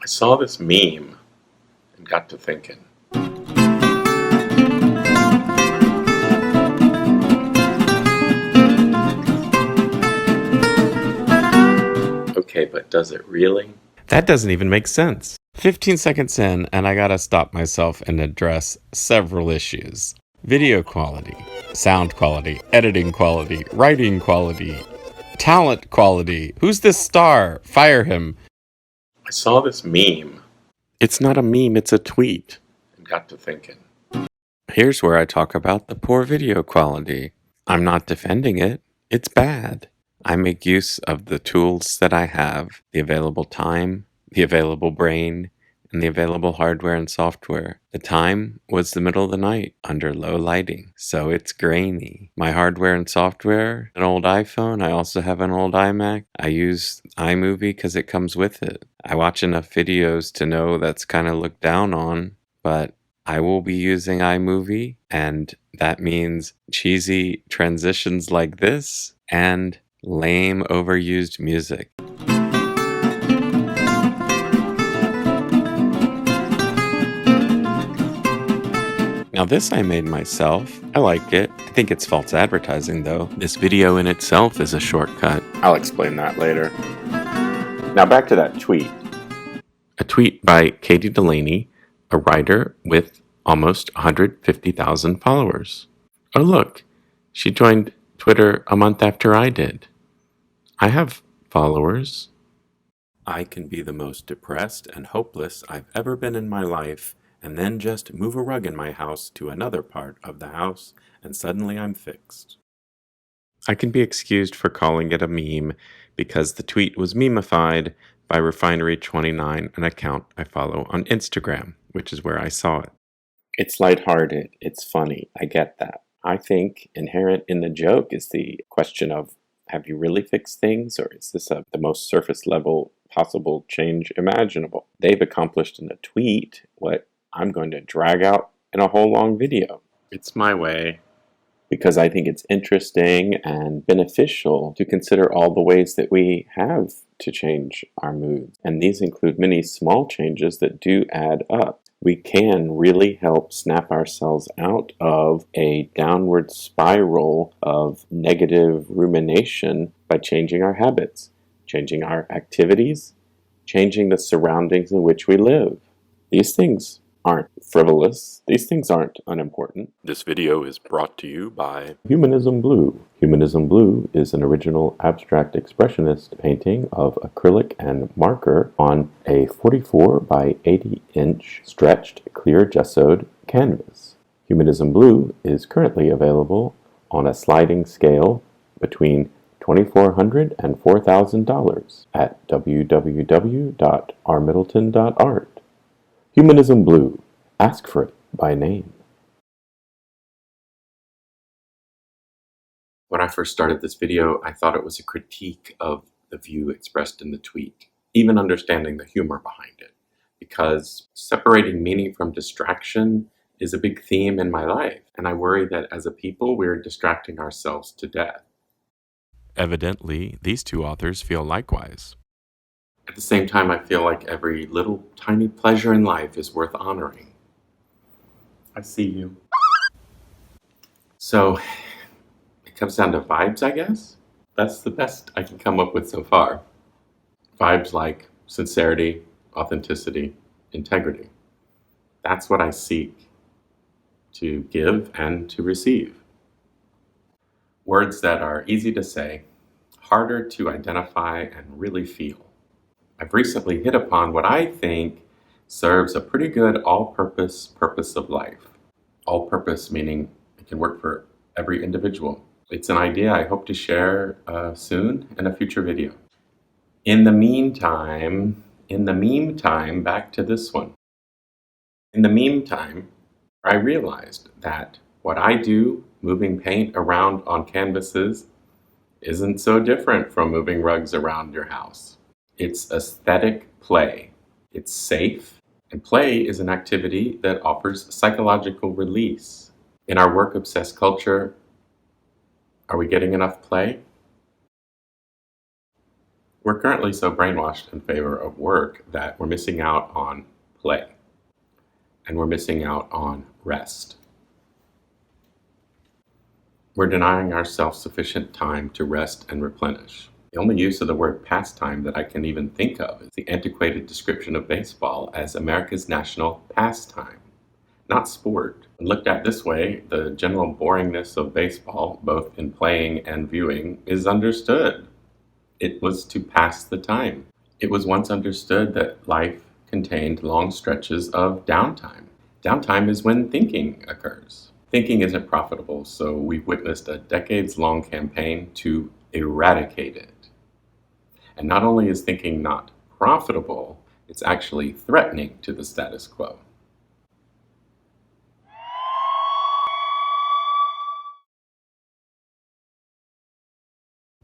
I saw this meme and got to thinking. Okay, but does it really? That doesn't even make sense. 15 seconds in, and I gotta stop myself and address several issues. Video quality, sound quality, editing quality, writing quality, talent quality. Who's this star? Fire him. I saw this meme It's not a meme, it's a tweet. and got to thinking. Here's where I talk about the poor video quality. I'm not defending it. It's bad. I make use of the tools that I have, the available time, the available brain, and the available hardware and software. The time was the middle of the night under low lighting, so it's grainy. My hardware and software, an old iPhone, I also have an old iMac. I use iMovie because it comes with it. I watch enough videos to know that's kind of looked down on, but I will be using iMovie, and that means cheesy transitions like this and lame overused music. Now this I made myself. I like it. I think it's false advertising though. This video in itself is a shortcut. I'll explain that later. Now back to that tweet. A tweet by Katie Delaney, a writer with almost 150,000 followers. Oh look, she joined Twitter a month after I did. I have followers. I can be the most depressed and hopeless I've ever been in my life, and then just move a rug in my house to another part of the house, and suddenly I'm fixed. I can be excused for calling it a meme because the tweet was memeified by Refinery29, an account I follow on Instagram, which is where I saw it. It's lighthearted. It's funny. I get that. I think inherent in the joke is the question of, have you really fixed things, or is this the most surface level possible change imaginable? They've accomplished in a tweet what I'm going to drag out in a whole long video. It's my way. Because I think it's interesting and beneficial to consider all the ways that we have to change our moods. And these include many small changes that do add up. We can really help snap ourselves out of a downward spiral of negative rumination by changing our habits, changing our activities, changing the surroundings in which we live. These things aren't frivolous. These things aren't unimportant. This video is brought to you by Humanism Blue. Humanism Blue is an original abstract expressionist painting of acrylic and marker on a 44 by 80 inch stretched clear gessoed canvas. Humanism Blue is currently available on a sliding scale between $2,400 and $4,000 at www.rmiddleton.art. Humanism Blue. Ask for it by name. When I first started this video, I thought it was a critique of the view expressed in the tweet, even understanding the humor behind it, because separating meaning from distraction is a big theme in my life, and I worry that as a people, we're distracting ourselves to death. Evidently, these two authors feel likewise. At the same time, I feel like every little tiny pleasure in life is worth honoring. I see you. So, it comes down to vibes, I guess? That's the best I can come up with so far. Vibes like sincerity, authenticity, integrity. That's what I seek to give and to receive. Words that are easy to say, harder to identify and really feel. I've recently hit upon what I think serves a pretty good all-purpose purpose of life. All-purpose meaning it can work for every individual. It's an idea I hope to share soon in a future video. In the meantime, back to this one. In the meantime, I realized that what I do, moving paint around on canvases, isn't so different from moving rugs around your house. It's aesthetic play. It's safe, and play is an activity that offers psychological release. In our work-obsessed culture, are we getting enough play? We're currently so brainwashed in favor of work that we're missing out on play, and we're missing out on rest. We're denying ourselves sufficient time to rest and replenish. The only use of the word pastime that I can even think of is the antiquated description of baseball as America's national pastime, not sport. When looked at this way, the general boringness of baseball, both in playing and viewing, is understood. It was to pass the time. It was once understood that life contained long stretches of downtime. Downtime is when thinking occurs. Thinking isn't profitable, so we've witnessed a decades-long campaign to eradicate it. And not only is thinking not profitable, it's actually threatening to the status quo.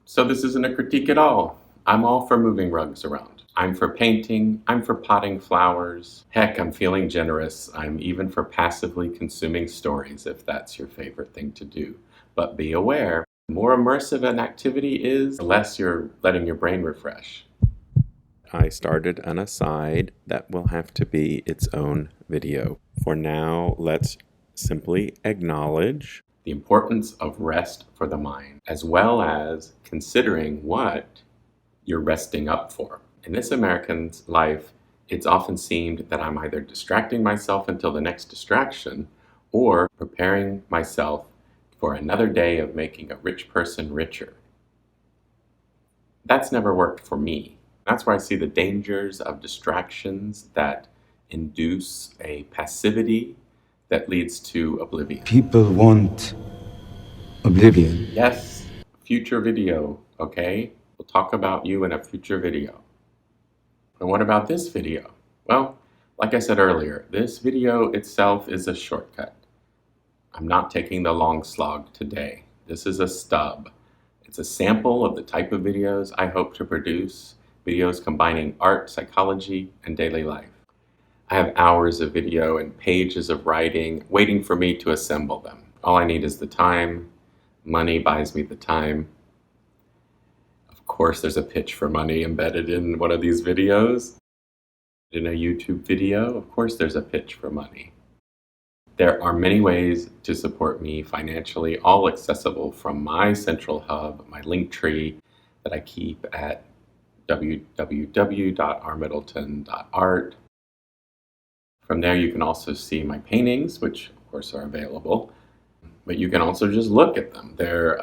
So this isn't a critique at all. I'm all for moving rugs around. I'm for painting, I'm for potting flowers. Heck, I'm feeling generous. I'm even for passively consuming stories if that's your favorite thing to do. But be aware, the more immersive an activity is, the less you're letting your brain refresh. I started an aside that will have to be its own video. For now, let's simply acknowledge The importance of rest for the mind, as well as considering what you're resting up for. In this American's life, it's often seemed that I'm either distracting myself until the next distraction or preparing myself for another day of making a rich person richer. That's never worked for me. That's where I see the dangers of distractions that induce a passivity that leads to oblivion. People want oblivion. Yes, future video, okay? We'll talk about you in a future video. And what about this video? Well, like I said earlier, this video itself is a shortcut. I'm not taking the long slog today. This is a stub. It's a sample of the type of videos I hope to produce, videos combining art, psychology, and daily life. I have hours of video and pages of writing waiting for me to assemble them. All I need is the time. Money buys me the time. Of course, there's a pitch for money embedded in one of these videos. In a YouTube video, of course, there's a pitch for money. There are many ways to support me financially, all accessible from my central hub, my link tree that I keep at www.rmiddleton.art. From there, you can also see my paintings, which of course are available, but you can also just look at them. They're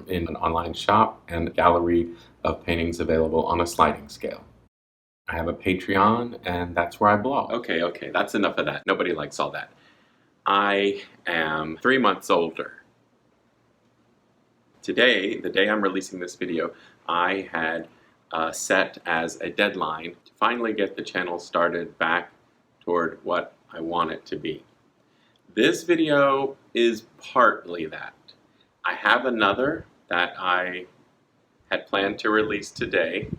in an online shop and a gallery of paintings available on a sliding scale. I have a Patreon, and that's where I blog. Okay, that's enough of that. Nobody likes all that. I am 3 months older. Today, the day I'm releasing this video, I had set as a deadline to finally get the channel started back toward what I want it to be. This video is partly that. I have another that I had planned to release today,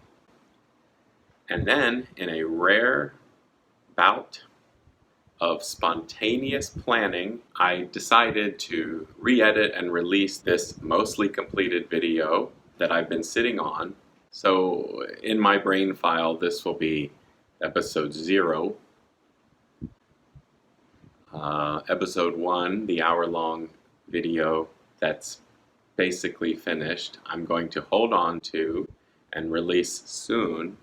and then in a rare bout of spontaneous planning, I decided to re-edit and release this mostly completed video that I've been sitting on. So in my brain file, this will be episode 0. Episode 1, the hour-long video that's basically finished, I'm going to hold on to and release soon.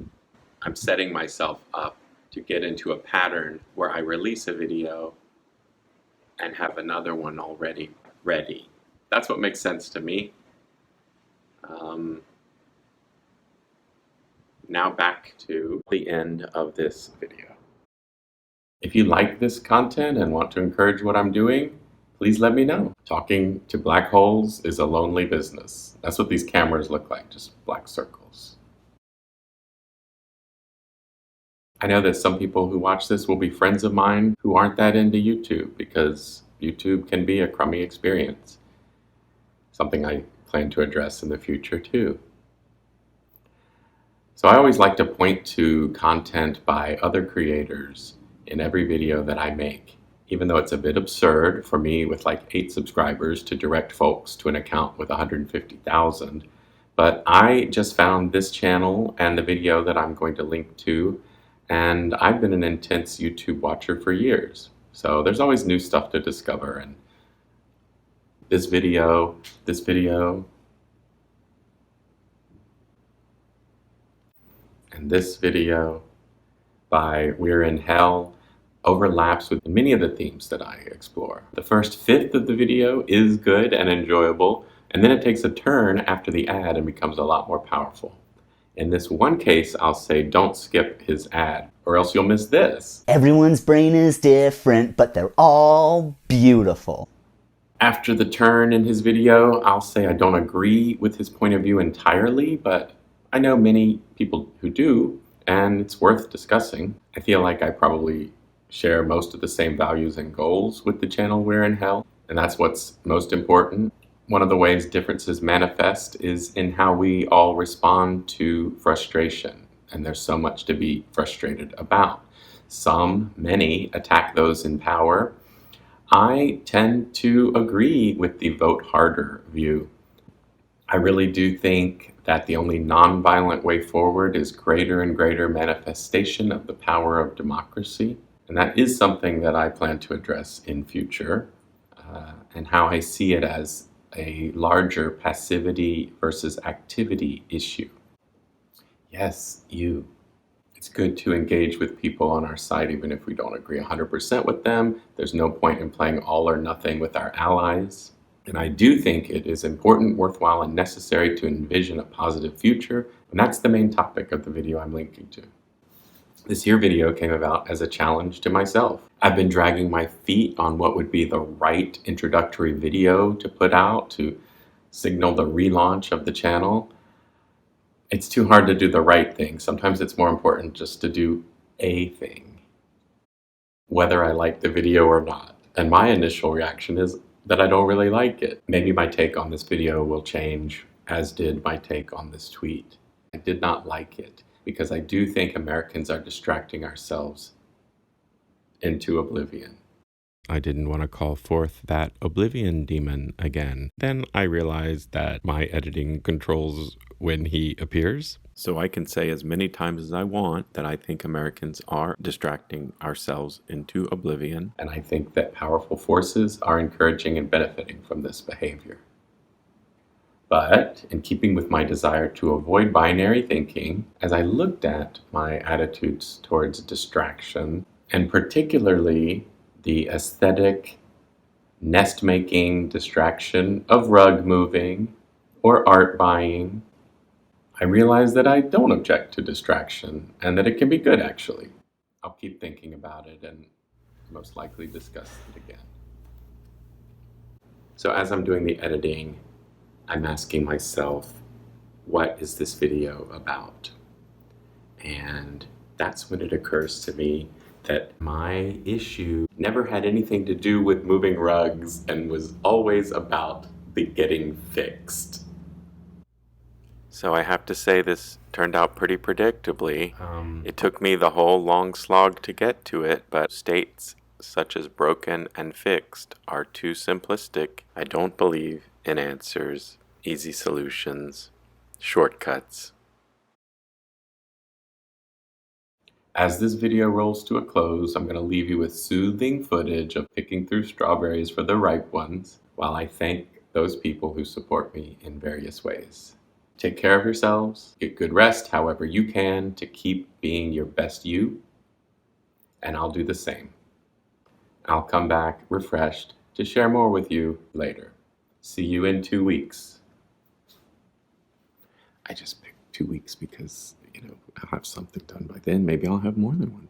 I'm setting myself up to get into a pattern where I release a video and have another one already ready. That's what makes sense to me. Now back to the end of this video. If you like this content and want to encourage what I'm doing, please let me know. Talking to black holes is a lonely business. That's what these cameras look like, just black circles. I know that some people who watch this will be friends of mine who aren't that into YouTube because YouTube can be a crummy experience. Something I plan to address in the future too. So I always like to point to content by other creators in every video that I make, even though it's a bit absurd for me with like 8 subscribers to direct folks to an account with 150,000. But I just found this channel and the video that I'm going to link to, and I've been an intense YouTube watcher for years. So there's always new stuff to discover, and this video, and this video by We're in Hell overlaps with many of the themes that I explore. The first fifth of the video is good and enjoyable, and then it takes a turn after the ad and becomes a lot more powerful. In this one case, I'll say don't skip his ad, or else you'll miss this. Everyone's brain is different, but they're all beautiful. After the turn in his video, I'll say I don't agree with his point of view entirely, but I know many people who do, and it's worth discussing. I feel like I probably share most of the same values and goals with the channel We're in Hell, and that's what's most important. One of the ways differences manifest is in how we all respond to frustration, and there's so much to be frustrated about. Many attack those in power. I tend to agree with the vote harder view. I really do think that the only nonviolent way forward is greater and greater manifestation of the power of democracy. And that is something that I plan to address in future, and how I see it as a larger passivity versus activity issue. Yes, you. It's good to engage with people on our side even if we don't agree 100% with them. There's no point in playing all or nothing with our allies. And I do think it is important, worthwhile, and necessary to envision a positive future, and that's the main topic of the video I'm linking to. This here video came about as a challenge to myself. I've been dragging my feet on what would be the right introductory video to put out to signal the relaunch of the channel. It's too hard to do the right thing. Sometimes it's more important just to do a thing, whether I like the video or not. And my initial reaction is that I don't really like it. Maybe my take on this video will change, as did my take on this tweet. I did not like it because I do think Americans are distracting ourselves into oblivion. I didn't want to call forth that oblivion demon again. Then I realized that my editing controls when he appears. So I can say as many times as I want that I think Americans are distracting ourselves into oblivion. And I think that powerful forces are encouraging and benefiting from this behavior. But in keeping with my desire to avoid binary thinking, as I looked at my attitudes towards distraction, and particularly the aesthetic, nest-making distraction of rug moving or art buying, I realized that I don't object to distraction and that it can be good, actually. I'll keep thinking about it and most likely discuss it again. So as I'm doing the editing, I'm asking myself, what is this video about? And that's when it occurs to me that my issue never had anything to do with moving rugs and was always about the getting fixed. So I have to say this turned out pretty predictably. It took me the whole long slog to get to it, but states such as broken and fixed are too simplistic. I don't believe in answers, easy solutions, shortcuts. As this video rolls to a close, I'm going to leave you with soothing footage of picking through strawberries for the ripe ones while I thank those people who support me in various ways. Take care of yourselves, get good rest however you can to keep being your best you, and I'll do the same. I'll come back refreshed to share more with you later. See you in 2 weeks. I just picked 2 weeks because, I'll have something done by then. Maybe I'll have more than one.